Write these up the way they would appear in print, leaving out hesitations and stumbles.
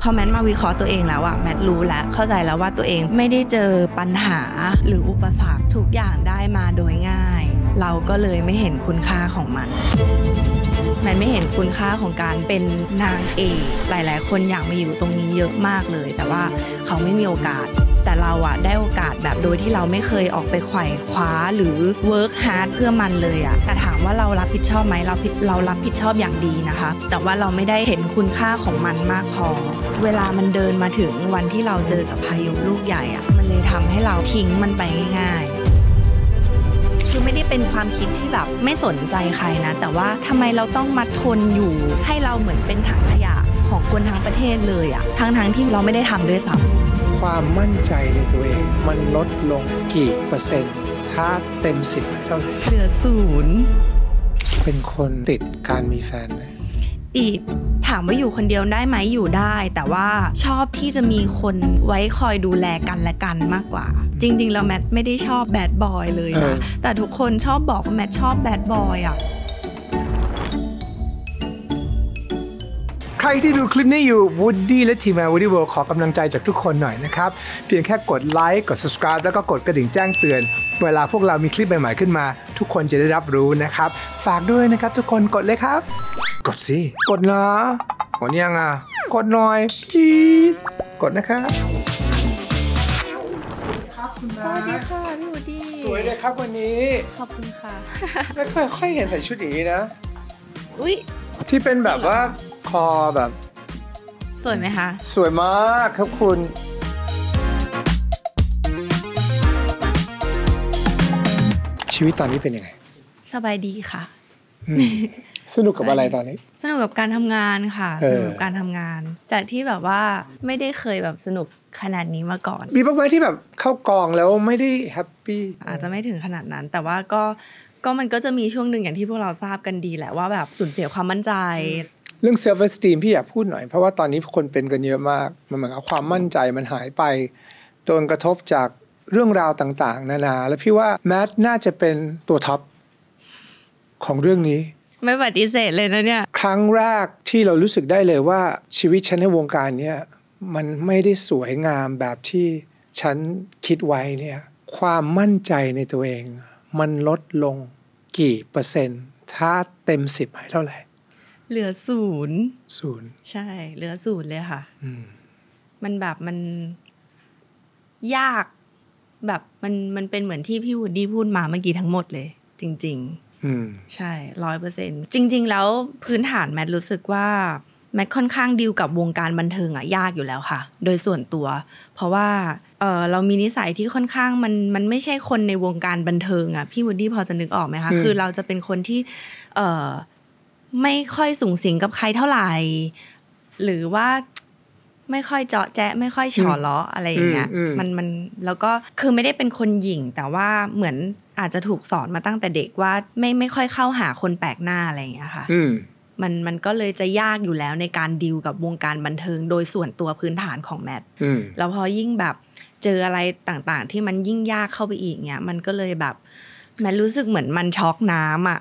อแมทมาวิเคราะห์ตัวเองแล้วอะแมทรู้แล้วเข้าใจแล้วว่าตัวเองไม่ได้เจอปัญหาหรืออุปสรรคทุกอย่างได้มาโดยง่ายเราก็เลยไม่เห็นคุณค่าของมันแมทไม่เห็นคุณค่าของการเป็นนางเอกหลายๆคนอยากมาอยู่ตรงนี้เยอะมากเลยแต่ว่าเขาไม่มีโอกาสแต่เราอะได้โอกาสแบบโดยที่เราไม่เคยออกไปไขว่คว้าหรือ work hard เพื่อมันเลยอะแต่ถามว่าเรารับผิดชอบไหมเรารับผิดชอบอย่างดีนะคะแต่ว่าเราไม่ได้เห็นคุณค่าของมันมากพอเวลามันเดินมาถึงวันที่เราเจอกับพายุลูกใหญ่อะมันเลยทำให้เราทิ้งมันไปง่ายๆคือไม่ได้เป็นความคิดที่แบบไม่สนใจใครนะแต่ว่าทำไมเราต้องมาทนอยู่ให้เราเหมือนเป็นถังขยะของคนทั้งประเทศเลยอะทั้งที่เราไม่ได้ทำด้วยซ้ำความมั่นใจในตัวเองมันลดลงกี่เปอร์เซ็นต์ถ้าเต็ม10เท่าไหร่เหลือ0เป็นคนติดการมีแฟนไหมติดถามว่าอยู่คนเดียวได้ไหมอยู่ได้แต่ว่าชอบที่จะมีคนไว้คอยดูแลกันและกันมากกว่าจริงๆแล้วแมทไม่ได้ชอบแบดบอยเลยนะแต่ทุกคนชอบบอกว่าแมทชอบแบดบอยอ่ะใครที่ดูคลิปนี้อยู่ Woody และทีมงาน Woody World ขอกำลังใจจากทุกคนหน่อยนะครับเพียงแค่กดไลค์กด subscribe แล้วก็กดกระดิ่งแจ้งเตือนเวลาพวกเรามีคลิปใหม่ๆขึ้นมาทุกคนจะได้รับรู้นะครับฝากด้วยนะครับทุกคนกดเลยครับกดสิกดนะกดยังอ่ะกดหน่อยกดนะครับสวัสดีค่ะพี่วูดดี้สวยเลยครับวันนี้ขอบคุณค่ะไม่ค่อยเห็นใส่ชุดอย่างนี้นะอุ๊ยที่เป็นแบบว่าคอแบบสวยไหมคะสวยมากครับคุณชีวิตตอนนี้เป็นยังไงสบายดีค่ะสนุกกับอะไรตอนนี้สนุกกับการทำงานค่ะสนุกกับการทำงานจากที่แบบว่าไม่ได้เคยแบบสนุกขนาดนี้มาก่อนมีบ้างไหมที่แบบเข้ากองแล้วไม่ได้แฮปปี้อาจจะไม่ถึงขนาดนั้นแต่ว่าก็มันก็จะมีช่วงหนึ่งอย่างที่พวกเราทราบกันดีแหละว่าแบบสูญเสียความมั่นใจเรื่อง self esteem พี่อยากพูดหน่อยเพราะว่าตอนนี้คนเป็นกันเยอะมากมันเหมือนกับความมั่นใจมันหายไปโดนกระทบจากเรื่องราวต่างๆนานาแล้วพี่ว่าแมทน่าจะเป็นตัวท็อปของเรื่องนี้ไม่ปฏิเสธเลยนะเนี่ยครั้งแรกที่เรารู้สึกได้เลยว่าชีวิตฉันในวงการเนี้ยมันไม่ได้สวยงามแบบที่ฉันคิดไว้เนี่ยความมั่นใจในตัวเองมันลดลงกี่เปอร์เซ็นต์ถ้าเต็ม10ให้เท่าไหร่เหลือ0ใช่เหลือ0เลยค่ะมันแบบมันยากแบบมันเป็นเหมือนที่พี่วูดดี้พูดมาเมื่อกี้ทั้งหมดเลยจริงๆใช่ 100% จริงๆแล้วพื้นฐานแมทรู้สึกว่าแมทค่อนข้างดีลกับวงการบันเทิงอะยากอยู่แล้วค่ะโดยส่วนตัวเพราะว่าเรามีนิสัยที่ค่อนข้างมันไม่ใช่คนในวงการบันเทิงอะพี่วูดดี้พอจะนึกออกไหมคะคือเราจะเป็นคนที่ไม่ค่อยสุงสิงกับใครเท่าไหร่หรือว่าไม่ค่อยเจาะแจ๊ะไม่ค่อยฉอล้ออะไรอย่างเงี้ยมันแล้วก็คือไม่ได้เป็นคนหยิ่งแต่ว่าเหมือนอาจจะถูกสอนมาตั้งแต่เด็กว่าไม่ค่อยเข้าหาคนแปลกหน้าอะไรอย่างเงี้ยค่ะมันก็เลยจะยากอยู่แล้วในการดีลกับวงการบันเทิงโดยส่วนตัวพื้นฐานของแมทแล้วพอยิ่งแบบเจออะไรต่างๆที่มันยิ่งยากเข้าไปอีกเงี้ยมันก็เลยแบบแมทรู้สึกเหมือนมันช็อกน้ำอ่ะ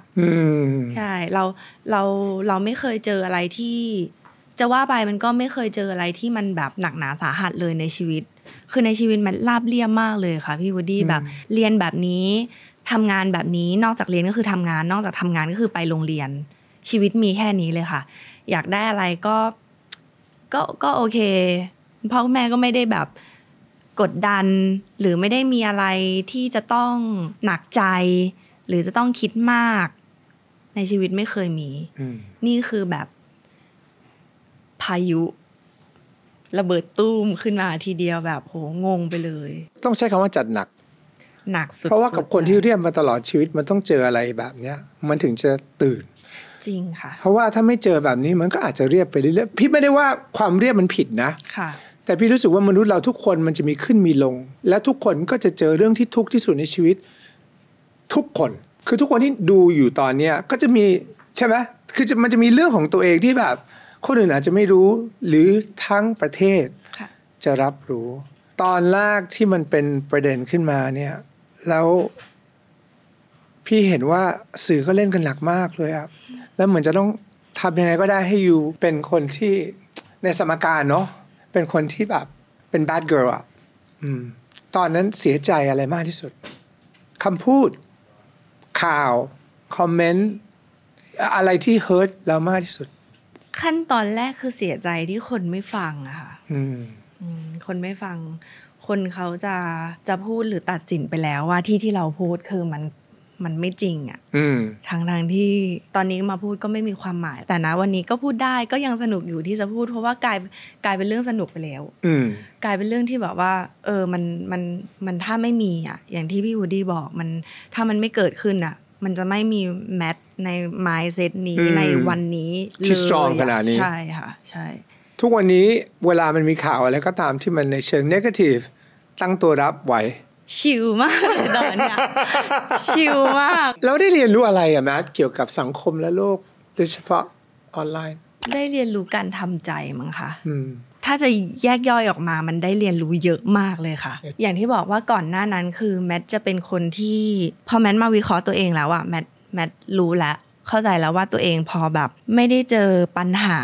ใช่เราไม่เคยเจออะไรที่จะว่าไปมันก็ไม่เคยเจออะไรที่มันแบบหนักหนาสาหัสเลยในชีวิตคือในชีวิตมันราบเรียบมากเลยค่ะพี่วูดดี้แบบเรียนแบบนี้ทำงานแบบนี้นอกจากเรียนก็คือทำงานนอกจากทำงานก็คือไปโรงเรียนชีวิตมีแค่นี้เลยค่ะอยากได้อะไรก็โอเคพ่อแม่ก็ไม่ได้แบบกดดันหรือไม่ได้มีอะไรที่จะต้องหนักใจหรือจะต้องคิดมากในชีวิตไม่เคยมีนี่คือแบบพายุระเบิดตุ้มขึ้นมาทีเดียวแบบโหงงไปเลยต้องใช้คำว่าจัดหนักสุดเพราะว่ากับคนที่เรียนมาตลอดชีวิตมันต้องเจออะไรแบบเนี้ยมันถึงจะตื่นจริงค่ะเพราะว่าถ้าไม่เจอแบบนี้มันก็อาจจะเรียบไปเรื่อยๆพี่ไม่ได้ว่าความเรียบมันผิดนะค่ะแต่พี่รู้สึกว่ามนุษย์เราทุกคนมันจะมีขึ้นมีลงและทุกคนก็จะเจอเรื่องที่ทุกข์ที่สุดในชีวิตทุกคนคือทุกคนที่ดูอยู่ตอนเนี้ยก็จะมีใช่ไหมคือมันจะมีเรื่องของตัวเองที่แบบคนอื่นอาจจะไม่รู้หรือทั้งประเทศจะรับรู้ตอนแรกที่มันเป็นประเด็นขึ้นมาเนี่ยแล้วพี่เห็นว่าสื่อก็เล่นกันหนักมากเลยครับแล้วเหมือนจะต้องทำยังไงก็ได้ให้ยูเป็นคนที่ในสมการเนาะ เป็นคนที่แบบเป็น bad girl อ่ะตอนนั้นเสียใจอะไรมากที่สุดคำพูดข่าวคอมเมนต์อะไรที่ hurt เรามากที่สุดขั้นตอนแรกคือเสียใจที่คนไม่ฟังอะค่ะคนไม่ฟังคนเขาจะพูดหรือตัดสินไปแล้วว่าที่เราพูดคือมันไม่จริงอะทางที่ตอนนี้มาพูดก็ไม่มีความหมายแต่นะวันนี้ก็พูดได้ก็ยังสนุกอยู่ที่จะพูดเพราะว่ากลายเป็นเรื่องสนุกไปแล้วกลายเป็นเรื่องที่แบบว่ามันถ้าไม่มีอะอย่างที่พี่วูดดี้บอกมันถ้ามันไม่เกิดขึ้นอะมันจะไม่มีแมทใน mindset นี้ในวันนี้ที่ strong ขนาดนี้ใช่ค่ะใช่ทุกวันนี้เวลามันมีข่าวอะไรก็ตามที่มันในเชิง negative ตั้งตัวรับไหวชิลมากเลยตอนเนี้ยชิลมากแล้วได้เรียนรู้อะไรอะแมทเกี่ยวกับสังคมและโลกโดยเฉพาะออนไลน์ได้เรียนรู้การทำใจมั้งคะถ้าจะแยกย่อยออกมามันได้เรียนรู้เยอะมากเลยค่ะอย่างที่บอกว่าก่อนหน้านั้นคือแมทจะเป็นคนที่พอแมทมาวิเคราะห์ตัวเองแล้วอะแมทรู้แล้วเข้าใจแล้วว่าตัวเองพอแบบไม่ได้เจอปัญหา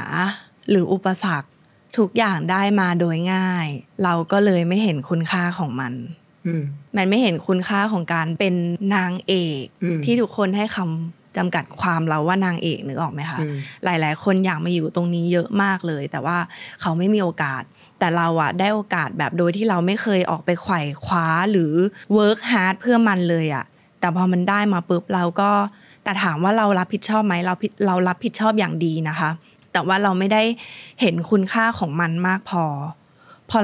หรืออุปสรรคทุกอย่างได้มาโดยง่ายเราก็เลยไม่เห็นคุณค่าของมันแมทไม่เห็นคุณค่าของการเป็นนางเอกที่ทุกคนให้คำจำกัดความเราว่านางเอกนึกออกไหมคะหลายๆคนอยากมาอยู่ตรงนี้เยอะมากเลยแต่ว่าเขาไม่มีโอกาสแต่เราอะได้โอกาสแบบโดยที่เราไม่เคยออกไปไขว่คว้าหรือ work hard เพื่อมันเลยอะแต่พอมันได้มาปุ๊บเราก็แต่ถามว่าเรารับผิดชอบไหมเรารับผิดชอบอย่างดีนะคะแต่ว่าเราไม่ได้เห็นคุณค่าของมันมากพอ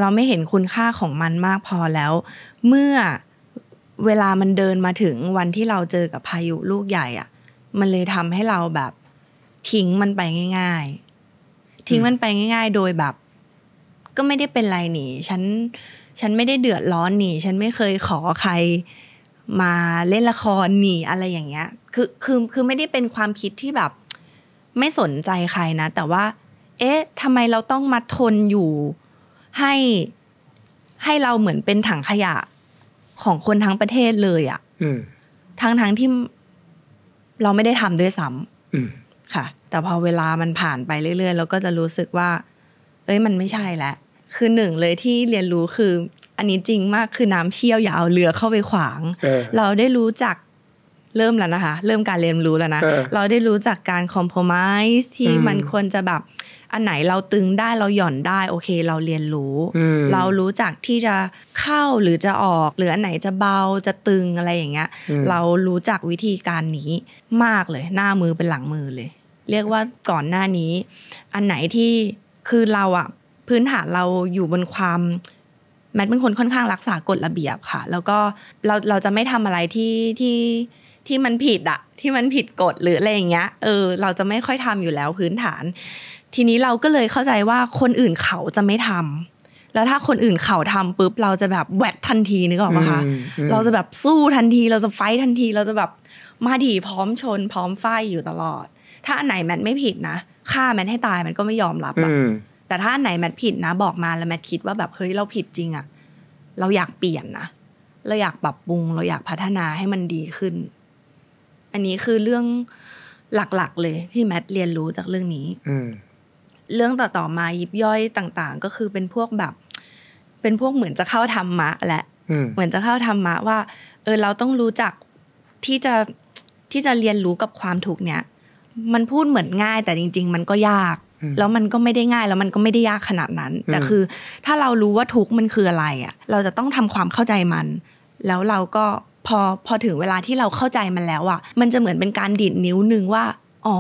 เราไม่เห็นคุณค่าของมันมากพอแล้วเมื่อเวลามันเดินมาถึงวันที่เราเจอกับพายุลูกใหญ่อ่ะมันเลยทำให้เราแบบทิ้งมันไปง่ายๆทิ้งมันไปง่ายๆโดยแบบก็ไม่ได้เป็นไรหนิฉันไม่ได้เดือดร้อนหนิฉันไม่เคยขอใครมาเล่นละครหนิอะไรอย่างเงี้ยคือไม่ได้เป็นความคิดที่แบบไม่สนใจใครนะแต่ว่าเอ๊ะทำไมเราต้องมาทนอยู่ให้เราเหมือนเป็นถังขยะของคนทั้งประเทศเลยอ่ะทั้งที่เราไม่ได้ทำด้วยซ้ำค่ะแต่พอเวลามันผ่านไปเรื่อยๆเราก็จะรู้สึกว่ามันไม่ใช่แล้วคือหนึ่งเลยที่เรียนรู้คืออันนี้จริงมากคือน้ำเชี่ยวอย่าเอาเรือเข้าไปขวางเราได้รู้จักเริ่มแล้วนะคะเริ่มการเรียนรู้แล้วนะเราได้รู้จักการคอมโพรไมซ์ที่มันควรจะแบบอันไหนเราตึงได้เราหย่อนได้โอเคเราเรียนรู้เรารู้จักที่จะเข้าหรือจะออกหรืออันไหนจะเบาจะตึงอะไรอย่างเงี้ยเรารู้จักวิธีการนี้มากเลยหน้ามือเป็นหลังมือเลยเรียกว่าก่อนหน้านี้อันไหนที่คือเราอะพื้นฐานเราอยู่บนความแมทเป็นคนค่อนข้างรักษากฎระเบียบค่ะแล้วก็เราจะไม่ทำอะไรที่มันผิดอะที่มันผิดกฎหรืออะไรอย่างเงี้ยเราจะไม่ค่อยทำอยู่แล้วพื้นฐานทีนี้เราก็เลยเข้าใจว่าคนอื่นเขาจะไม่ทำแล้วถ้าคนอื่นเขาทำปุ๊บเราจะแบบแวดทันทีนึกออกปะคะเราจะแบบสู้ทันทีเราจะไฟท์ทันทีเราจะแบบมาดีพร้อมชนพร้อมไฟอยู่ตลอดถ้าอันไหนแมทไม่ผิดนะฆ่าแมทให้ตายมันก็ไม่ยอมรับอะแต่ถ้าอันไหนแมทผิดนะบอกมาแล้วแมทคิดว่าแบบเฮ้ยเราผิดจริงอะเราอยากเปลี่ยนนะเราอยากปรับปรุงเราอยากพัฒนาให้มันดีขึ้นอันนี้คือเรื่องหลักๆเลยที่แมทเรียนรู้จากเรื่องนี้เรื่องต่อๆมายิบย่อยต่างๆก็คือเป็นพวกแบบเป็นพวกเหมือนจะเข้าธรรมะแหละเหมือนจะเข้าธรรมะว่าเราต้องรู้จักที่จะเรียนรู้กับความทุกข์เนี้ยมันพูดเหมือนง่ายแต่จริงๆมันก็ยากแล้วมันก็ไม่ได้ง่ายแล้วมันก็ไม่ได้ยากขนาดนั้นแต่คือถ้าเรารู้ว่าทุกข์มันคืออะไรอ่ะเราจะต้องทำความเข้าใจมันแล้วเราก็พอถึงเวลาที่เราเข้าใจมันแล้วอ่ะมันจะเหมือนเป็นการดีดนิ้วนึงว่าอ๋อ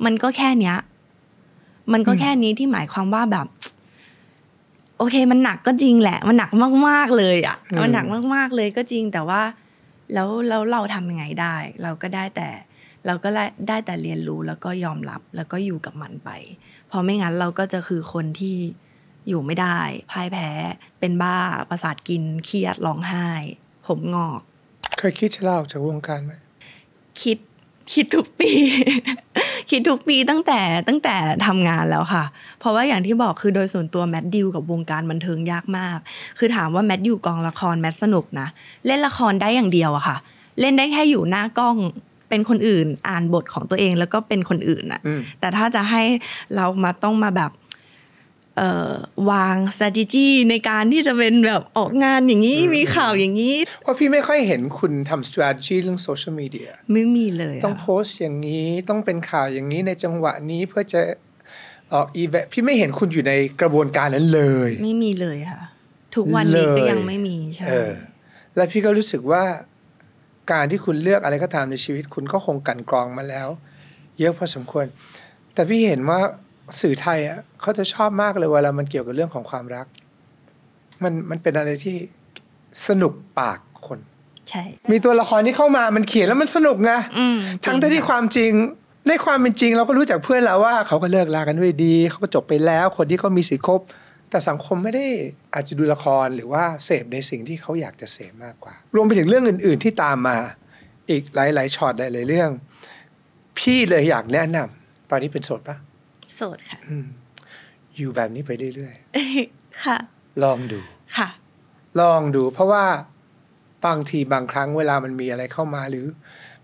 มันก็แค่เนี้ยมันก็แค่นี้ที่หมายความว่าแบบโอเคมันหนักก็จริงแหละมันหนักมากๆเลยอ่ะมันหนักมากๆเลยก็จริงแต่ว่าแล้วเราทำยังไงได้เราก็ได้แต่เรียนรู้แล้วก็ยอมรับแล้วก็อยู่กับมันไปเพราะไม่งั้นเราก็จะคือคนที่อยู่ไม่ได้พ่ายแพ้เป็นบ้าประสาทกินเครียดร้องไห้ผมงอกเคยคิดจะลาออกจากวงการไหมคิดทุกปี คิดทุกปีตั้งแต่ทำงานแล้วค่ะเพราะว่าอย่างที่บอกคือโดยส่วนตัวแมทดิวกับวงการบันเทิงยากมากคือถามว่าแมทอยู่กองละครแมทสนุกนะเล่นละครได้อย่างเดียวอะค่ะเล่นได้แค่อยู่หน้ากล้องเป็นคนอื่นอ่านบทของตัวเองแล้วก็เป็นคนอื่นอะแต่ถ้าจะให้เราต้องมาแบบ วาง strategy ในการที่จะเป็นแบบออกงานอย่างนี้มีข่าวอย่างนี้เพราะพี่ไม่ค่อยเห็นคุณทำ strategy เรื่องโซเชียลมีเดียไม่มีเลยต้องโพสต์อย่างนี้ต้องเป็นข่าวอย่างนี้ในจังหวะนี้เพื่อจะออกอีเวนต์พี่ไม่เห็นคุณอยู่ในกระบวนการนั้นเลยไม่มีเลยค่ะทุกวันนี้ก็ยังไม่มีใช่และพี่ก็รู้สึกว่าการที่คุณเลือกอะไรก็ตามในชีวิตคุณก็คงกลั่นกรองมาแล้วเยอะพอสมควรแต่พี่เห็นว่าสื่อไทยอ่ะเขาจะชอบมากเลยเวลามันเกี่ยวกับเรื่องของความรักมันเป็นอะไรที่สนุกปากคนใช่มีตัวละครที่เข้ามามันเขียนแล้วมันสนุกนะทั้งที่ความจริงในความเป็นจริงเราก็รู้จากเพื่อนแล้วว่าเขาก็เลิกลากันด้วยดีเขาก็จบไปแล้วคนที่เขามีสิทธิ์คบแต่สังคมไม่ได้อาจจะดูละครหรือว่าเสพในสิ่งที่เขาอยากจะเสพมากกว่ารวมไปถึงเรื่องอื่นๆที่ตามมาอีกหลายๆช็อตหลายๆเรื่องพี่เลยอยากแนะนำตอนนี้เป็นโสดปะโสดค่ะอยู่แบบนี้ไปเรื่อยๆค่ะลองดูค่ะลองดูเพราะว่าบางทีบางครั้งเวลามันมีอะไรเข้ามาหรือ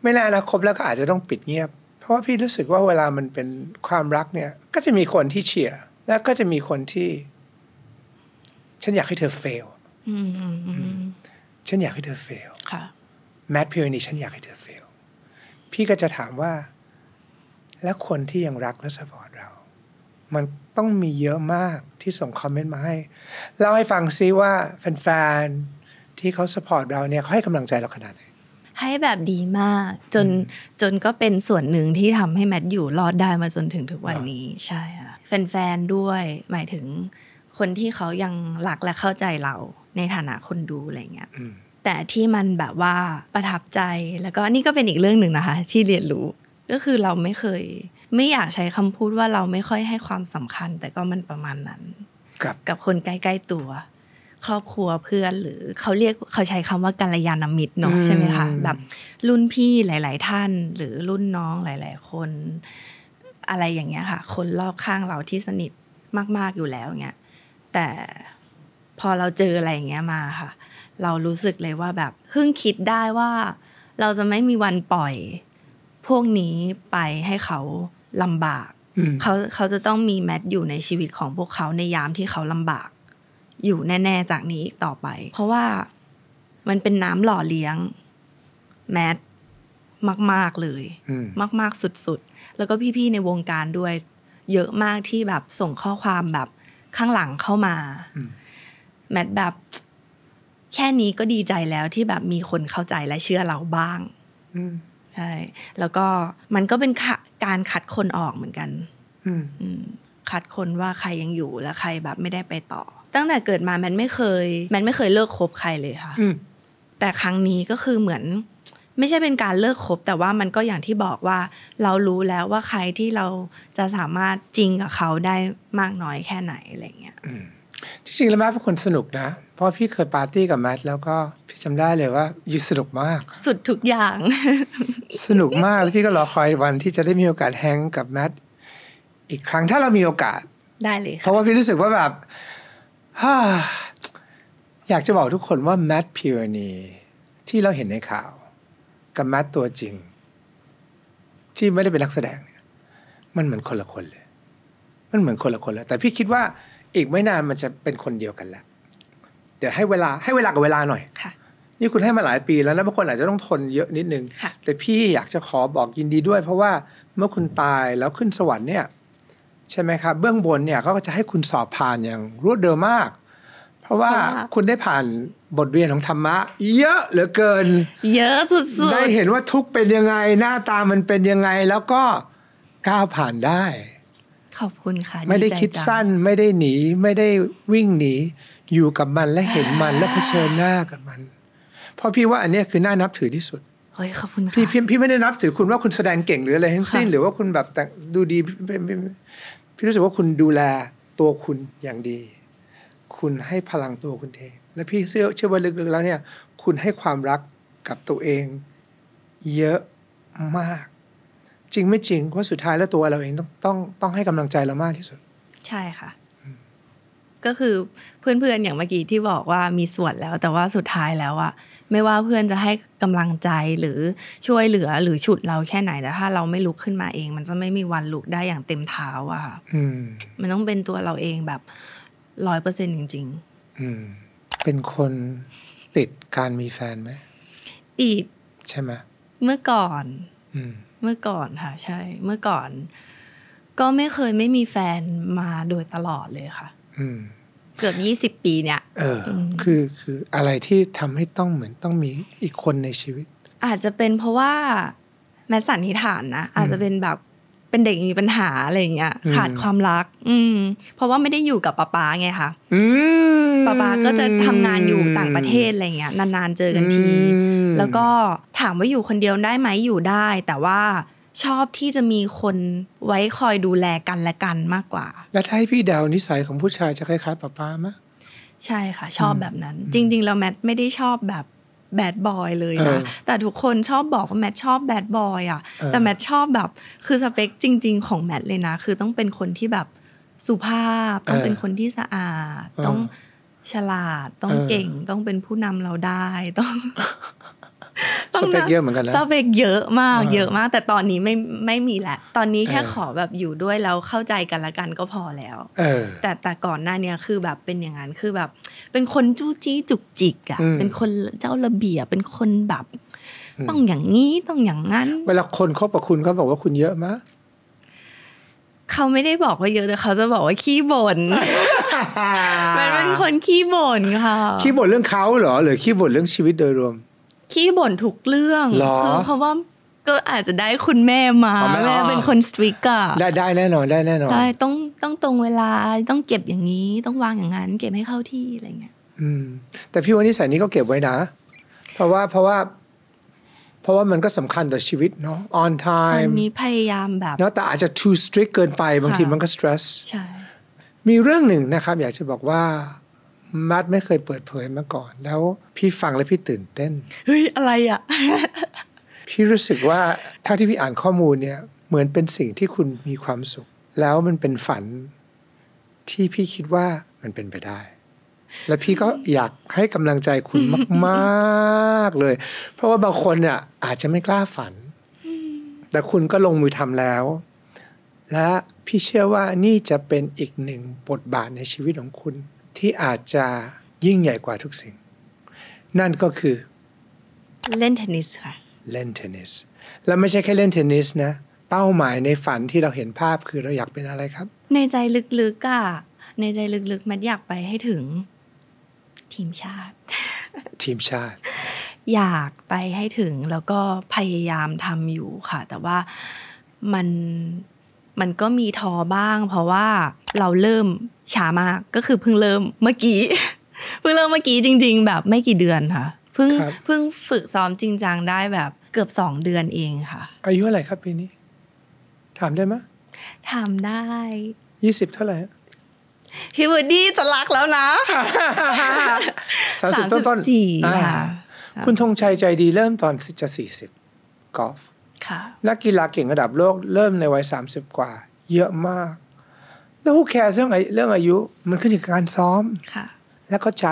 ไม่นานนะคบแล้วก็อาจจะต้องปิดเงียบเพราะว่าพี่รู้สึกว่าเวลามันเป็นความรักเนี่ยก็จะมีคนที่เชียร์แล้วก็จะมีคนที่ฉันอยากให้เธอเฟลฉันอยากให้เธอเฟลแมทพิวนี่ฉันอยากให้เธอเฟลพี่ก็จะถามว่าแล้วคนที่ยังรักและสปอร์ตเรามันต้องมีเยอะมากที่ส่งคอมเมนต์มาให้เล่าให้ฟังซิว่าแฟนๆที่เขาสปอร์ตเราเนี่ยเขาให้กำลังใจเราขนาดไหนให้แบบดีมากจนก็เป็นส่วนหนึ่งที่ทำให้แมทอยู่รอดได้มาจนถึงทุกวันนี้ใช่ค่ะแฟนๆด้วยหมายถึงคนที่เขายังรักและเข้าใจเราในฐานะคนดูอะไรเงี้ยแต่ที่มันแบบว่าประทับใจแล้วก็นี่ก็เป็นอีกเรื่องหนึ่งนะคะที่เรียนรู้ก็คือเราไม่อยากใช้คำพูดว่าเราไม่ค่อยให้ความสำคัญแต่ก็มันประมาณนั้นกับคนใกล้ๆตัวครอบครัวเพื่อนหรือเขาใช้คำว่ากัลยาณมิตรเนาะใช่ไหมคะแบบรุ่นพี่หลายๆท่านหรือรุ่นน้องหลายๆคนอะไรอย่างเงี้ยค่ะคนรอบข้างเราที่สนิทมากๆอยู่แล้วเงี้ยแต่พอเราเจออะไรอย่างเงี้ยมาค่ะเรารู้สึกเลยว่าแบบเพิ่งคิดได้ว่าเราจะไม่มีวันปล่อยพวกนี้ไปให้เขาลำบากเขาจะต้องมีแมทอยู่ในชีวิตของพวกเขาในยามที่เขาลำบากอยู่แน่ๆจากนี้อีกต่อไปเพราะว่ามันเป็นน้ำหล่อเลี้ยงแมทมากๆเลยมากๆสุดๆแล้วก็พี่ๆในวงการด้วยเยอะมากที่แบบส่งข้อความแบบข้างหลังเข้ามาแมทแบบแค่นี้ก็ดีใจแล้วที่แบบมีคนเข้าใจและเชื่อเราบ้างใช่แล้วก็มันก็เป็นการคัดคนออกเหมือนกันคัดคนว่าใครยังอยู่และใครแบบไม่ได้ไปต่อตั้งแต่เกิดมามันไม่เคยเลิกคบใครเลยค่ะแต่ครั้งนี้ก็คือเหมือนไม่ใช่เป็นการเลิกคบแต่ว่ามันก็อย่างที่บอกว่าเรารู้แล้วว่าใครที่เราจะสามารถจริงกับเขาได้มากน้อยแค่ไหนอะไรเงี้ยจริงๆแล้วแมทเป็นคนสนุกนะเพราะพี่เคยปาร์ตี้กับแมทแล้วก็พี่จำได้เลยว่ายูสนุกมากสุดทุกอย่าง สนุกมากแล้วพี่ก็รอคอยวันที่จะได้มีโอกาสแฮงกับแมทอีกครั้งถ้าเรามีโอกาสได้เลยเพราะว่าพี่รู้สึกว่าแบบอยากจะบอกทุกคนว่าแมทพิวนีที่เราเห็นในข่าวกับแมทตัวจริงที่ไม่ได้เป็นนักแสดงเนี่ยมันเหมือนคนละคนเลยมันเหมือนคนละคนเลยแต่พี่คิดว่าอีกไม่นานมันจะเป็นคนเดียวกันแล้วเดี๋ยวให้เวลากับเวลาหน่อยนี่คุณให้มาหลายปีแล้วบางคนอาจจะต้องทนเยอะนิดนึงแต่พี่อยากจะขอบอกยินดีด้วยเพราะว่าเมื่อคุณตายแล้วขึ้นสวรรค์เนี่ยใช่ไหมครับเบื้องบนเนี่ยเขาก็จะให้คุณสอบผ่านอย่างรวดเร็วมากเพราะว่าคุณได้ผ่านบทเรียนของธรรมะเยอะเหลือเกินเยอะสุดๆได้เห็นว่าทุกข์เป็นยังไงหน้าตามันเป็นยังไงแล้วก็ก้าวผ่านได้ขอบคุณค่ะไม่ได้คิดสั้นไม่ได้หนีไม่ได้วิ่งหนีอยู่กับมันและเห็นมันและเผชิญหน้ากับมันเพราะพี่ว่าอันนี้คือน่านับถือที่สุดเฮ้ยขอบคุณค่ะพี่ไม่ได้นับถือคุณว่าคุณแสดงเก่งหรืออะไรทั้งสิ้นหรือว่าคุณแบบแต่ดูดีพี่รู้สึกว่าคุณดูแลตัวคุณอย่างดีคุณให้พลังตัวคุณเองและพี่เชื่อว่าลึกๆแล้วเนี่ยคุณให้ความรักกับตัวเองเยอะมากจริงไม่จริงว่าสุดท้ายแล้วตัวเราเองต้องให้กำลังใจเรามากที่สุดใช่ค่ะ ก็คือเพื่อนๆอย่างเมื่อกี้ที่บอกว่ามีส่วนแล้วแต่ว่าสุดท้ายแล้วอะไม่ว่าเพื่อนจะให้กำลังใจหรือช่วยเหลือหรือฉุดเราแค่ไหนแต่ถ้าเราไม่ลุกขึ้นมาเองมันจะไม่มีวันลุกได้อย่างเต็มเท้าอะค่ะมันต้องเป็นตัวเราเองแบบ 100% จริงๆเป็นคนติดการมีแฟนไหมติดใช่ไหมเมื่อก่อนค่ะใช่เมื่อก่อนก็ไม่เคยไม่มีแฟนมาโดยตลอดเลยค่ะเกือบ20 ปีเนี่ยคืออะไรที่ทำให้ต้องเหมือนต้องมีอีกคนในชีวิตอาจจะเป็นเพราะว่าแม้สันนิษฐานนะอาจจะเป็นแบบเป็นเด็กมีปัญหาอะไรอย่างเงี้ยขาดความรักเพราะว่าไม่ได้อยู่กับป๊าไงค่ะป๊าก็จะทำงานอยู่ต่างประเทศอะไรเงี้ยนานๆเจอกันทีแล้วก็ถามว่าอยู่คนเดียวได้ไหมอยู่ได้แต่ว่าชอบที่จะมีคนไว้คอยดูแลกันและกันมากกว่าแล้วถ้าให้พี่เดานิสัยของผู้ชายจะคล้ายๆป๊าไหมใช่ค่ะชอบแบบนั้นจริงๆแล้วแมทไม่ได้ชอบแบบแบดบอยเลยนะแต่ทุกคนชอบบอกว่าแมทชอบแบดบอยอ่ะแต่แมทชอบแบบคือสเปคจริงๆของแมทเลยนะคือต้องเป็นคนที่แบบสุภาพต้องเป็นคนที่สะอาดต้องฉลาดต้องเก่งต้องเป็นผู้นำเราได้ต้องสเปคเยอะเหมือนกันนะสเปคเยอะมากแต่ตอนนี้ไม่มีแหละตอนนี้แค่ขอแบบอยู่ด้วยแล้วเข้าใจกันละกันก็พอแล้วแต่ก่อนหน้านี้คือแบบเป็นอย่างนั้นคือแบบเป็นคนจู้จี้จุกจิกอ่ะเป็นคนเจ้าระเบียบเป็นคนแบบต้องอย่างนี้ต้องอย่างนั้นเวลาคนคบกับคุณเขาบอกว่าคุณเยอะมั้ยเขาไม่ได้บอกว่าเยอะแต่เขาจะบอกว่าขี้บ่นมันเป็นคนขี้บ่นค่ะขี้บ่นเรื่องเขาเหรอหรือขี้บ่นเรื่องชีวิตโดยรวมขี้บ่นทุกเรื่องคือเพราะว่าก็อาจจะได้คุณแม่มาแม่เป็นคนสตริกอะได้แน่นอนได้ต้องตรงเวลาต้องเก็บอย่างนี้ต้องวางอย่างนั้นเก็บให้เข้าที่อะไรเงี้ยแต่พี่ว่านิสัยนี้ก็เก็บไว้นะเพราะว่ามันก็สำคัญต่อชีวิตเนาะ on time ตอนนี้พยายามแบบเนาะแต่อาจจะ too strict เกินไปบางทีมันก็ stress ใช่มีเรื่องหนึ่งนะครับอยากจะบอกว่ามัดไม่เคยเปิดเผยมาก่อนแล้วพี่ฟังแล้วพี่ตื่นเต้นเฮ้ยอะไรอ่ะ พี่รู้สึกว่าถ้าที่พี่อ่านข้อมูลเนี่ยเหมือนเป็นสิ่งที่คุณมีความสุขแล้วมันเป็นฝันที่พี่คิดว่ามันเป็นไปได้และพี่ก็อยากให้กำลังใจคุณมากๆเลยเพราะว่าบางคนเนี่ยอาจจะไม่กล้าฝันแต่คุณก็ลงมือทำแล้วและพี่เชื่อว่านี่จะเป็นอีกหนึ่งบทบาทในชีวิตของคุณที่อาจจะยิ่งใหญ่กว่าทุกสิ่งนั่นก็คือเล่นเทนนิสค่ะเล่นเทนนิสแล้วไม่ใช่แค่เล่นเทนนิสนะเป้าหมายในฝันที่เราเห็นภาพคือเราอยากเป็นอะไรครับในใจลึกๆอ่ะในใจลึกๆมันอยากไปให้ถึงทีมชาติอยากไปให้ถึงแล้วก็พยายามทำอยู่ค่ะแต่ว่ามันก็มีท้อบ้างเพราะว่าเราเริ่มช้ามากก็คือเพิ่งเริ่มเมื่อกี้จริงๆแบบไม่กี่เดือนค่ะเพิ่งฝึกซ้อมจริงจังได้แบบเกือบ2 เดือนเองค่ะอายุอะไรครับปีนี้ถามได้ไหมถามได้20เท่าไหร่พี่วูดดี้จะรักแล้วนะ30ต้นค่ะคุณธงชัยใจดีเริ่มตอนจะ40กอล์ฟนักกีฬาเก่งระดับโลกเริ่มในวัย30กว่าเยอะมากแล้วwho caresเรื่องอายุมันขึ้นอยู่กับการซ้อมและก็ใจ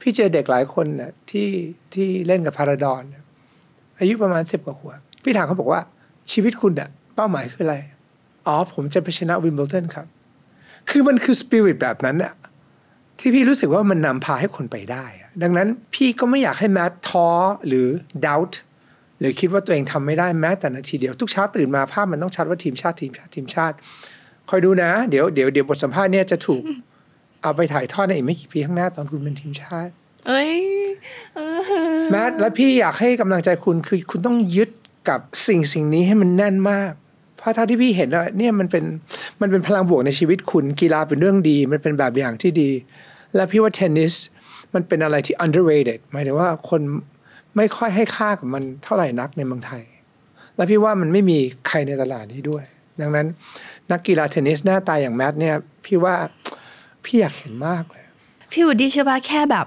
พี่เจอเด็กหลายคนน่ะที่เล่นกับพาราดอนอายุประมาณ10 กว่าขวบพี่ถามเขาบอกว่าชีวิตคุณน่ะเป้าหมายคืออะไรผมจะไปชนะวิมเบิลตันครับคือมันคือสปิริตแบบนั้นน่ะที่พี่รู้สึกว่ามันนำพาให้คนไปได้ดังนั้นพี่ก็ไม่อยากให้แมทท้อหรือ doubt หรือคิดว่าตัวเองทำไม่ได้แม้แต่นาทีเดียวทุกเช้าตื่นมาภาพมันต้องชัดว่าทีมชาติคอยดูนะเดี๋ยวบทสัมภาษณ์เนี่ยจะถูกเอาไปถ่ายทอดในอีกไม่กี่ปีข้างหน้าตอนคุณเป็นทีมชาติแมทและพี่อยากให้กำลังใจคุณคือคุณต้องยึดกับสิ่งนี้ให้มันแน่นมากเพราะถ้าที่พี่เห็นแล้วเนี่ยมันเป็นพลังบวกในชีวิตคุณกีฬาเป็นเรื่องดีมันเป็นแบบอย่างที่ดีและพี่ว่าเทนนิสมันเป็นอะไรที่ underrated หมายถึงว่าคนไม่ค่อยให้ค่ากับมันเท่าไหร่นักในเมืองไทยและพี่ว่ามันไม่มีใครในตลาดนี้ด้วยดังนั้นนักกีฬาเทนนิสหน้าตาอย่างแมทเนี่ยพี่ว่าพี่อยากเห็นมากเลยพี่วูดดี้เชื่อป่ะแค่แบบ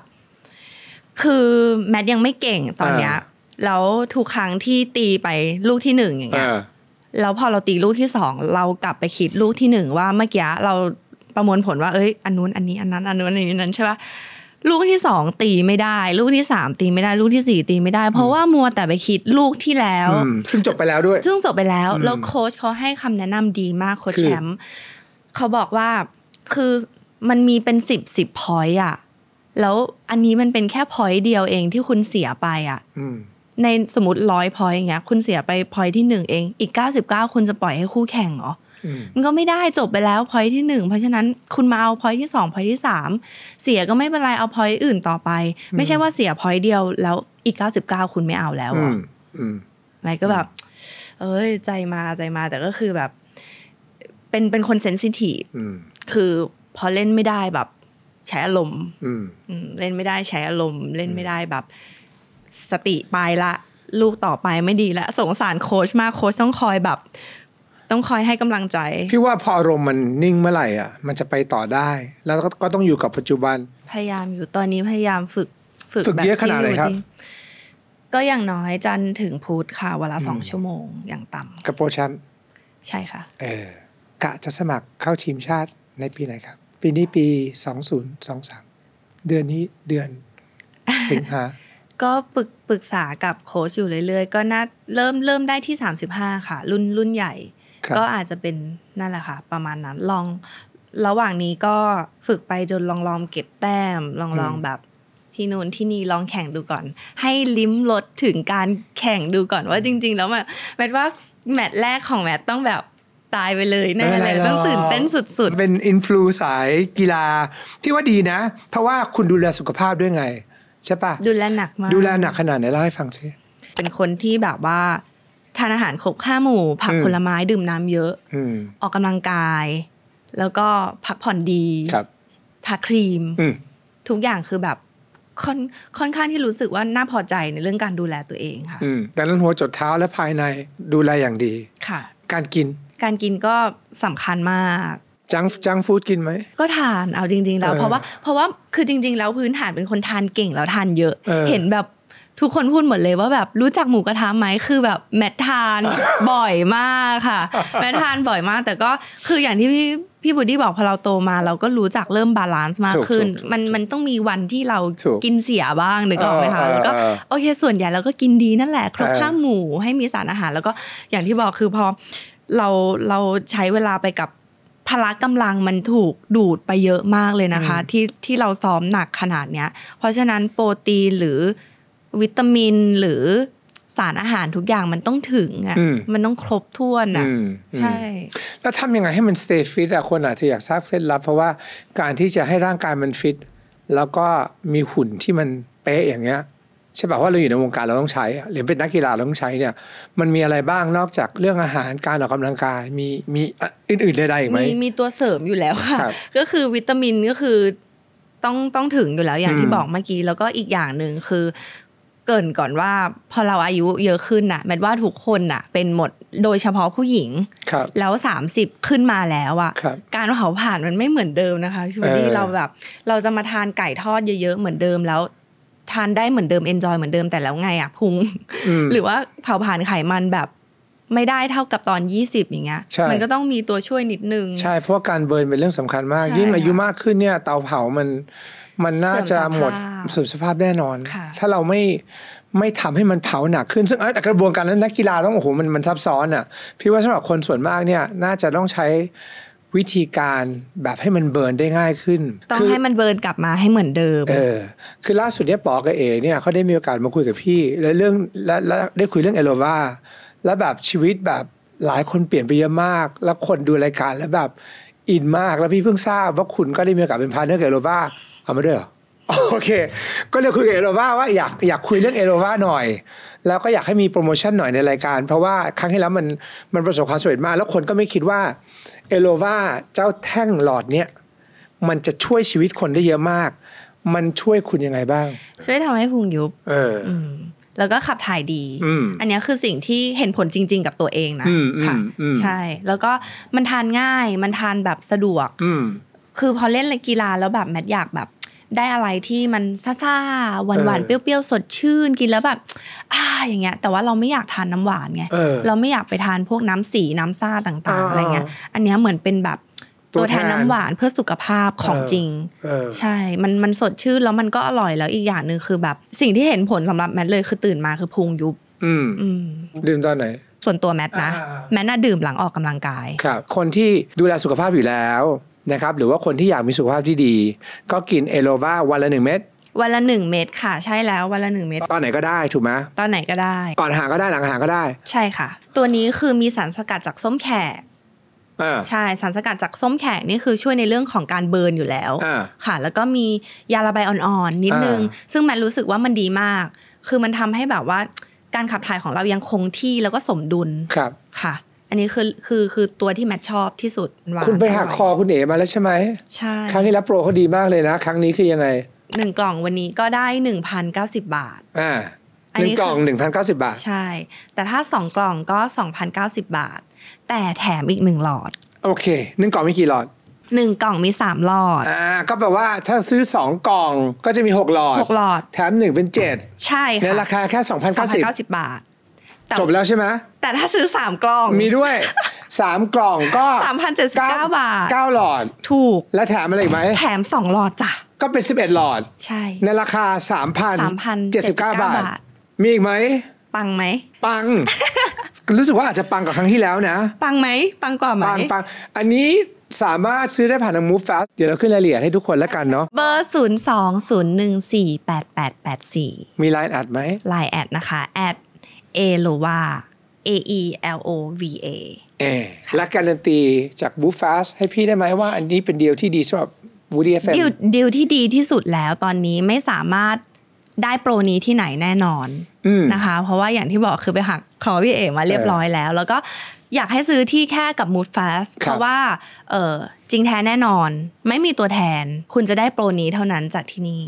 คือแมทยังไม่เก่งตอนเนี้ยแล้วทุกครั้งที่ตีไปลูกที่1อย่างเงี้ยแล้วพอเราตีลูกที่2เรากลับไปคิดลูกที่1ว่าเมื่อกี้เราป ประมวลผลว่าอันนู้นอันนี้อันนั้นอันนู้นอันนี้นั้นใช่ป่ะลูกที่2ตีไม่ได้ลูกที่3ตีไม่ได้ลูกที่4ตีไม่ได้เพราะว่ามัวแต่ไปคิดลูกที่แล้วซึ่งจบไปแล้วด้วยซึ่งจบไปแล้วแล้วโค้ชเขาให้คำแนะนำดีมากโค้ชแชมป์เขาบอกว่าคือมันมีเป็น10 point อ่ะแล้วอันนี้มันเป็นแค่ point เดียวเองที่คุณเสียไปอ่ะในสมมติ100 point อย่างเงี้ยคุณเสียไป point ที่1เองอีก99คุณจะปล่อยให้คู่แข่งเหรอมันก็ไม่ได้จบไปแล้ว point ที่1เพราะฉะนั้นคุณมาเอา point ที่2 point ที่3เสียก็ไม่เป็นไรเอา point อื่นต่อไปไม่ใช่ว่าเสีย point เดียวแล้วอีก99คุณไม่เอาแล้วอ่ะมันก็แบบใจมาแต่ก็คือแบบเป็นคนเซนซิทีฟคือพอเล่นไม่ได้แบบใช้อารมณ์เล่นไม่ได้ใช้อารมณ์เล่นไม่ได้แบบสติไปละลูกต่อไปไม่ดีละสงสารโค้ชมากโค้ชต้องคอยให้กำลังใจพี่ว่าพออารมณ์มันนิ่งเมื่อไหร่อ่ะมันจะไปต่อได้แล้วก็ต้องอยู่กับปัจจุบันพยายามอยู่ตอนนี้พยายามฝึกเยอะขนาดไหนครับก็อย่างน้อยจันทร์ถึงพุธค่ะวันละ2 ชั่วโมงอย่างต่ำกับโปรแชมป์ใช่ค่ะกะจะสมัครเข้าทีมชาติในปีไหนครับปีนี้ปี2023เดือนนี้เดือนสิงหาก็ปรึกษากับโค้ชอยู่เรื่อยๆก็น่าเริ่มได้ที่35ค่ะรุ่นใหญ่ก็อาจจะเป็นนั่นแหละค่ะประมาณนั้นลองระหว่างนี้ก็ฝึกไปจนลองเก็บแต้มลองแบบที่นู้นที่นี่ลองแข่งดูก่อนให้ลิ้มรสถึงการแข่งดูก่อนว่าจริงๆแล้วแมทว่าแมตช์แรกของแมทต้องแบบตายไปเลยแน่เลยต้องตื่นเต้นสุดๆเป็นอินฟลูสายกีฬาพี่ว่าดีนะเพราะว่าคุณดูแลสุขภาพด้วยไงใช่ป่ะดูแลหนักมากดูแลหนักขนาดไหนเล่าให้ฟังสิเป็นคนที่แบบว่าทานอาหารครบ5 หมู่ผักผลไม้ดื่มน้ำเยอะออกกำลังกายแล้วก็พักผ่อนดีทาครีมทุกอย่างคือแบบค่อนข้างที่รู้สึกว่าน่าพอใจในเรื่องการดูแลตัวเองค่ะแต่นั้นหัวจดเท้าและภายในดูแลอย่างดีค่ะการกินก็สำคัญมากจังฟู้ดกินไหมก็ทานเอาจริงๆแล้วเพราะว่าคือจริงๆแล้วพื้นฐานเป็นคนทานเก่งแล้วทานเยอะเห็นแบบทุกคนพูดหมดเลยว่าแบบรู้จักหมูกระทะไหมคือแบบแมททานบ่อยมากค่ะแมททานบ่อยมากแต่ก็คืออย่างที่พี่บูดดี้บอกพอเราโตมาเราก็รู้จักเริ่มบาลานซ์มากขึ้นมันต้องมีวันที่เรากินเสียบ้างนึกออกไหมคะแล้วก็โอเคส่วนใหญ่เราก็กินดีนั่นแหละครบ5 หมู่ให้มีสารอาหารแล้วก็อย่างที่บอกคือพอเราใช้เวลาไปกับพละกำลังมันถูกดูดไปเยอะมากเลยนะคะที่เราซ้อมหนักขนาดเนี้ยเพราะฉะนั้นโปรตีนหรือวิตามินหรือสารอาหารทุกอย่างมันต้องถึงอ่ะมันต้องครบถ้วนอ่ะใช่แล้วทำยังไงให้มัน stay fit อ่ะคนอาจจะอยากทราบเคล็ดลับเพราะว่าการที่จะให้ร่างกายมันฟิตแล้วก็มีหุ่นที่มันเป๊ะอย่างเงี้ยใช่ป่ะว่าเราอยู่ในวงการเราต้องใช้หรือเป็นนักกีฬาเราต้องใช้เนี่ยมันมีอะไรบ้างนอกจากเรื่องอาหารการออกกำลังกายมีอื่นๆใดๆอีกไหมมีตัวเสริมอยู่แล้วค่ะก็คือวิตามินก็คือต้องถึงอยู่แล้วอย่างที่บอกเมื่อกี้แล้วก็อีกอย่างนึงคือเกินก่อนว่าพอเราอายุเยอะขึ้นน่ะแม้ว่าทุกคนน่ะเป็นหมดโดยเฉพาะผู้หญิงแล้ว30ขึ้นมาแล้วอ่ะการเผาผลาญมันไม่เหมือนเดิมนะคะคือที่เราจะมาทานไก่ทอดเยอะๆเหมือนเดิมแล้วทานได้เหมือนเดิม enjoy เหมือนเดิมแต่แล้วไงอ่ะพุงหรือว่าเผาผลาญไขมันแบบไม่ได้เท่ากับตอน20อย่างเงี้ยมันก็ต้องมีตัวช่วยนิดนึงใช่เพราะการเบิร์นเป็นเรื่องสำคัญมากยิ่งอายุมากขึ้นเนี่ยเตาเผามันน่าจะหมดสุขภาพแน่นอนถ้าเราไม่ทำให้มันเผาหนักขึ้นซึ่งแต่กระบวนการนั้นนักกีฬาต้องโอ้โหมันซับซ้อนอ่ะพี่ว่าสำหรับคนส่วนมากเนี่ยน่าจะต้องใช้วิธีการแบบให้มันเบิร์นได้ง่ายขึ้นต้องให้มันเบิร์นกลับมาให้เหมือนเดิมคือล่าสุดเนี่ยปอกับเอเนี่ยเขาได้มีโอกาสมาคุยกับพี่และได้คุยเรื่องเอโลวาแล้วแบบชีวิตแบบหลายคนเปลี่ยนไปเยอะมากแล้วคนดูรายการแล้วแบบอินมากแล้วพี่เพิ่งทราบว่าคุณก็ได้มีโอกาสเป็นพาร์ทเนอร์กับเอโลวาเอามาด้วยเหรอโอเคก็เลยคุยกับเอโลวาว่าอยากคุยเรื่องเอโลวาหน่อยแล้วก็อยากให้มีโปรโมชั่นหน่อยในรายการเพราะว่าครั้งที่แล้วมันประสบความสำเร็จมากแล้วคนก็ไม่คิดว่าเอโลวาเจ้าแท่งหลอดเนี้ยมันจะช่วยชีวิตคนได้เยอะมากมันช่วยคุณยังไงบ้างช่วยทำให้พุงยุบแล้วก็ขับถ่ายดีอันนี้คือสิ่งที่เห็นผลจริงๆกับตัวเองนะค่ะใช่แล้วก็มันทานง่ายมันทานแบบสะดวกคือพอเล่นกีฬาแล้วแบบแมทอยากแบบได้อะไรที่มันซ่าๆหวานๆเปรี้ยวๆสดชื่นกินแล้วแบบอย่างเงี้ยแต่ว่าเราไม่อยากทานน้ำหวานไงเราไม่อยากไปทานพวกน้ำสีน้ำซ่าต่างๆอะไรเงี้ยอันเนี้ยเหมือนเป็นแบบ ตัวแทนน้ำหวานเพื่อสุขภาพของจริงใช่มันสดชื่นแล้วมันก็อร่อยแล้วอีกอย่างนึงคือแบบสิ่งที่เห็นผลสำหรับแมทเลยคือตื่นมาคือพุงยุบดื่มตอนไหนส่วนตัวแมทนะแมทน่ะดื่มหลังออกกำลังกายครับคนที่ดูแลสุขภาพอยู่แล้วนะครับหรือว่าคนที่อยากมีสุขภาพที่ดีก็กินเอโลวาวันละ1 เม็ดวันละ1 เม็ดค่ะใช่แล้ววันละ1 เม็ดตอนไหนก็ได้ถูกไหมตอนไหนก็ได้ก่อนอาหารก็ได้หลังอาหารก็ได้ใช่ค่ะตัวนี้คือมีสารสกัดจากส้มแขกใช่สารสกัดจากส้มแขกนี่คือช่วยในเรื่องของการเบิร์นอยู่แล้วค่ะแล้วก็มียาระบายอ่อนๆนิดนึงซึ่งแมทรู้สึกว่ามันดีมากคือมันทำให้แบบว่าการขับถ่ายของเรายังคงที่แล้วก็สมดุลครับค่ะอันนี้คือตัวที่แมทชอบที่สุดคุณไปหักคอคุณเอ๋มาแล้วใช่ไหมใช่ครั้งที่แล้วโปรเขาดีมากเลยนะครั้งนี้คือยังไง1 กล่องวันนี้ก็ได้ 1,090 บาท1 กล่อง 1,090 บาทใช่แต่ถ้า2 กล่องก็ 2,090 บาทแต่แถมอีก1 หลอดโอเค1 กล่องมีกี่หลอด1 กล่องมี3 หลอดก็แปลว่าถ้าซื้อ2 กล่องก็จะมี6 หลอดแถม1เป็น7ใช่ค่ะในราคาแค่ 2,090 บาทจบแล้วใช่ไหมแต่ถ้าซื้อ3 กล่องมีด้วย3 กล่องก็ 3,079 บาท9 หลอดถูกแล้วแถมอะไรอีกไหมแถม2 หลอดจ้ะก็เป็น11 หลอดใช่ในราคา 3,079 บาทมีอีกไหมปังไหมปัง รู้สึกว่าอาจจะปังกว่าครั้งที่แล้วนะปังไหมปังกว่าไหมปังอันนี้สามารถซื้อได้ผ่านทาง Move Fast เดี๋ยวเราขึ้นรายละเอียดให้ทุกคนแล้วกันเนาะเบอร์ 02-014-8884 มี Line แอดไหม Line แอดนะคะ@elova AELOVA และการันตีจาก Move Fast ให้พี่ได้ไหมว่าอันนี้เป็นดีลที่ดีสำหรับ Woody FM ดีลที่ดีที่สุดแล้วตอนนี้ไม่สามารถได้โปรนี้ที่ไหนแน่นอนนะคะเพราะว่าอย่างที่บอกคือไปหักคอพี่เอ๋มาเรียบร้อยแล้วก็อยากให้ซื้อที่แค่กับ Mood Fast เพราะว่าจริงแท้แน่นอนไม่มีตัวแทนคุณจะได้โปรนี้เท่านั้นจากที่นี่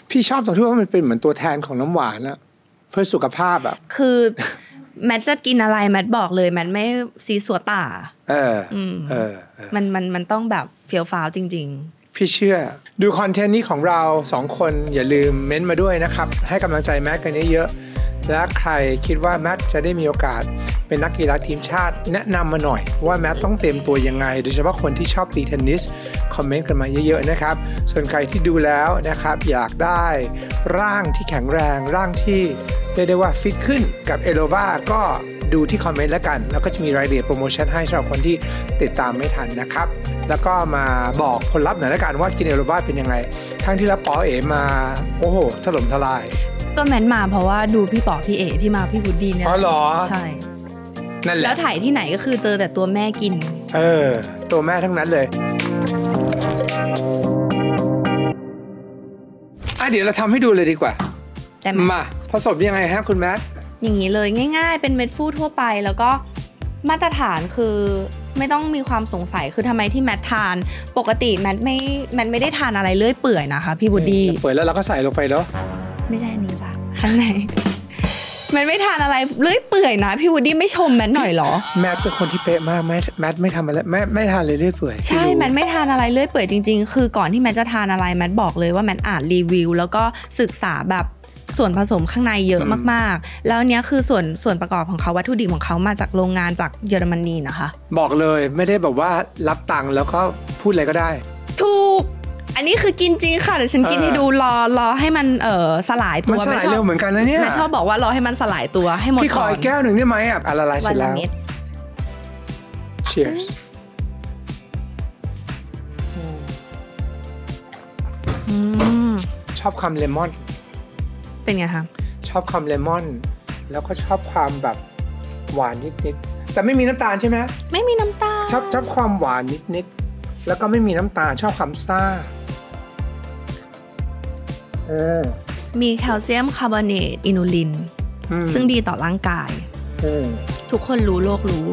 พี่ชอบตรงที่ว่ามันเป็นเหมือนตัวแทนของน้ำหวานอะเพื่อสุขภาพอะคือแมทจะกินอะไรแมทบอกเลยแมทไม่ซีสัวตามันต้องแบบเฟี้ยวฟ้าวจริงๆพี่เชื่อดูคอนเทนต์นี้ของเรา2 คนอย่าลืมเม้นต์มาด้วยนะครับให้กำลังใจแมทกันเยอะๆและใครคิดว่าแมทจะได้มีโอกาสเป็นนักกีฬาทีมชาติแนะนำมาหน่อยว่าแมทต้องเตรียมตัวยังไงโดยเฉพาะคนที่ชอบตีเทนนิสคอมเมนต์กันมาเยอะๆนะครับส่วนใครที่ดูแล้วนะครับอยากได้ร่างที่แข็งแรงร่างที่เรียกได้ว่าฟิตขึ้นกับเอโลวาก็ดูที่คอมเมนต์แล้วกันแล้วก็จะมีรายละเอียดโปรโมชั่นให้สำหรับคนที่ติดตามไม่ทันนะครับแล้วก็มาบอกผลลัพธ์หน่อยละกันว่ากินเอโลวาเป็นยังไงทั้งที่รับป๋อเอ๋มาโอ้โหถล่มทลายก็แมนมาเพราะว่าดูพี่ป๋อพี่เอ๋ที่มาพี่วูดดี้เนี่ยอ๋อเหรอใช่นั่นแหละแล้วถ่ายที่ไหนก็คือเจอแต่ตัวแม่กินตัวแม่ทั้งนั้นเลยเดี๋ยวเราทำให้ดูเลยดีกว่ามาผสมยังไงฮะคุณแมทอย่างนี้เลยง่ายๆเป็นเม็ดฟูทั่วไปแล้วก็มาตรฐานคือไม่ต้องมีความสงสัยคือทำไมที่แมททานปกติแมทไม่ได้ทานอะไรเลื่อยเปื่อยนะคะพี่วูดดี้เปื่อยแล้วเราก็ใส่ลงไปเนาะไม่ใช่อันนี้จ้ะข้างในแมทไม่ทานอะไรเลื่อยเปื่อยนะพี่วูดดี้ไม่ชมแมทหน่อยหรอแมทเป็นคนที่เป๊ะมากแมทไม่ทำอะไรไม่ทานเลยเลื่อยเปื่อยใช่แมทไม่ทานอะไรเลื่อยเปื่อยจริงๆคือก่อนที่แมทจะทานอะไรแมทบอกเลยว่าแมทอ่านรีวิวแล้วก็ศึกษาแบบส่วนผสมข้างในเยอะมากๆแล้วเนี้ยคือส่วนประกอบของเขาวัตถุดิบของเขามาจากโรงงานจากเยอรมนีนะคะบอกเลยไม่ได้แบบว่ารับตังค์แล้วก็พูดอะไรก็ได้ถูกอันนี้คือกินจริงค่ะเดี๋ยวฉันกินให้ดูรอให้มันสลายตัวมันสลายเร็วเหมือนกันนะเนี่ยแม่ชอบบอกว่ารอให้มันสลายตัวให้หมดก่อนพี่ขออีกแก้วหนึ่งได้ไหมละลายเสร็จแล้ว Cheers ชอบคำเลมอนเป็นไงคะชอบคำเลมอนแล้วก็ชอบความแบบหวานนิดๆแต่ไม่มีน้ำตาลใช่ไหมไม่มีน้ำตาลชอบความหวานนิดๆแล้วก็ไม่มีน้ำตาลชอบความซ่ามีแคลเซียมคาร์บอเนตอินูลินซึ่งดีต่อร่างกายทุกคนรู้โลกรู้